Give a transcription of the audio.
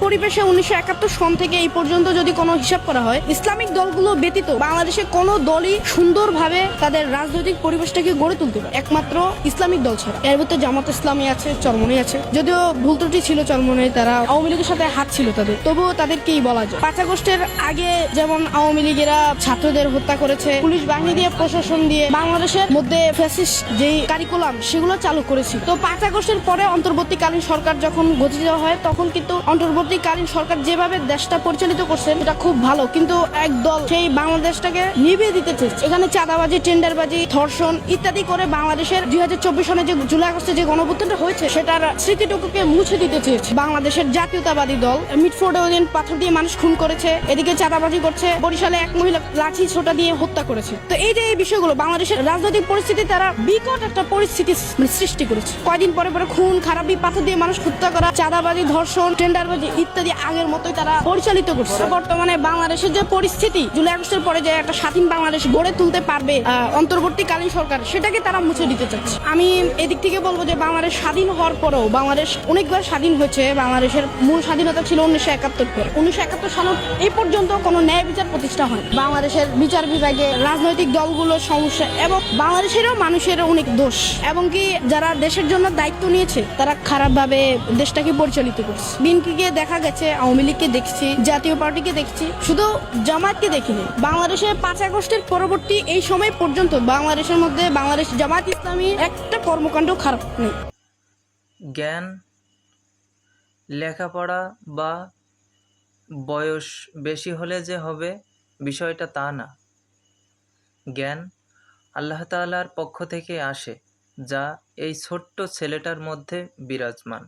পরিবেশে 1971 সন থেকে এই পর্যন্ত যদি কোনো হিসাব করা হয়, ইসলামিক দলগুলো ব্যতীত বাংলাদেশে কোনো দলই সুন্দরভাবে তাদের রাজনৈতিক পরিবেশটাকে গড়ে তুলতে পারে, একমাত্র ইসলামিক দল ছাড়া। এর ভিতরে জামাত ইসলামী আছে, চরমনাই আছে, যদিও ভুল ত্রুটি ছিল চরমনাই, তারা আওয়ামী লীগের সাথে হাত ছিল তাদের, তবুও তাদেরকেই বলা যায়। 5 আগস্টের আগে যেমন আওয়ামী লীগেরা ছাত্রদের হত্যা করেছে, পুলিশ বাহিনী দিয়ে, প্রশাসন দিয়ে বাংলাদেশের মধ্যে ফ্যাসিস্ট যেই কারিকুলাম সেগুলো চালু করেছিল। তো 5 আগস্টের পরে অন্তর্বর্তীকালীন সরকার যখন গঠিত হয়, তখন কিন্তু অন্তর্বর্তীকালীন সরকার যেভাবে দেশটা পরিচালিত করছে এটা খুব ভালো, কিন্তু একদল সেই বাংলাদেশটাকে নিভিয়ে দিতে চেয়েছে। এখানে চাঁদাবাজি, টেন্ডারবাজি, ধর্ষণ ইত্যাদি করে বাংলাদেশের 2024 সনে যে জুলাই আগস্টে যে গণঅভ্যুত্থানটা হয়েছে সেটার স্মৃতিটুকুকে মুছে দিতে চেয়েছে বাংলাদেশের জাতীয়তাবাদী দল। মিটফোর্ডে ওদিন পাথর দিয়ে মানুষ খুন করেছে, এদিকে চাঁদাবাজি করছে, বরিশালে এক মহিলা লাঠি ছোটা দিয়ে হত্যা করেছে। তো এই যে এই বিষয়গুলো বাংলাদেশের রাজনৈতিক পরিস্থিতি তারা বিকট একটা পরিস্থিতি সৃষ্টি করেছে। কয়দিন পরে পরে খুন খারাপি, পাথর দিয়ে মানুষ হত্যা করা, চাঁদাবাজি, ধর্ষণ, টেন্ডারবাজি ইত্যাদি আগের মতোই তারা পরিচালিত করছে। বর্তমানে বাংলাদেশের যে পরিস্থিতি, জুলাই আগস্টের পরে যে একটা স্বাধীন বাংলাদেশ গড়ে তুলতে পারবে অন্তর্বর্তীকালীন সরকার, সেটাকে তারা মুছে দিতে চাচ্ছে। আমি এদিক থেকে বলবো যে বাংলাদেশ স্বাধীন হওয়ার পরেও বাংলাদেশ অনেকবার স্বাধীন হয়েছে। বাংলাদেশের মূল স্বাধীনতা ছিল 1971 পরে। 1971 সাল এই পর্যন্ত কোনো ন্যায় বিচার প্রতিষ্ঠা হয়। বাংলাদেশের বিচার বিভাগে রাজনৈতিক দলগুলোর সমস্যা এবং বাংলাদেশেরও মানুষের অনেক দোষ, এবং কি যারা দেশের জন্য দায়িত্ব নিয়েছে তারা খারাপভাবে দেশটাকে পরিচালিত করছে। বিএনপিকে দেখা গেছে, আওয়ামী লীগকে দেখছি, জাতীয় পার্টিকে দেখছি, শুধু জামায়াতকে দেখিনি। বাংলাদেশে 5 আগস্টের পরবর্তী এই সময় পর্যন্ত বাংলাদেশের মধ্যে বাংলাদেশ জামায়াত ইসলামী একটা কর্মকাণ্ড খারাপ নেই। জ্ঞান, লেখাপড়া বা বয়স বেশি হলে যে হবে বিষয়টা তা না। জ্ঞান আল্লাহ তাআলার পক্ষ থেকে আসে, যা এই ছোট্ট ছেলেটার মধ্যে বিরাজমান।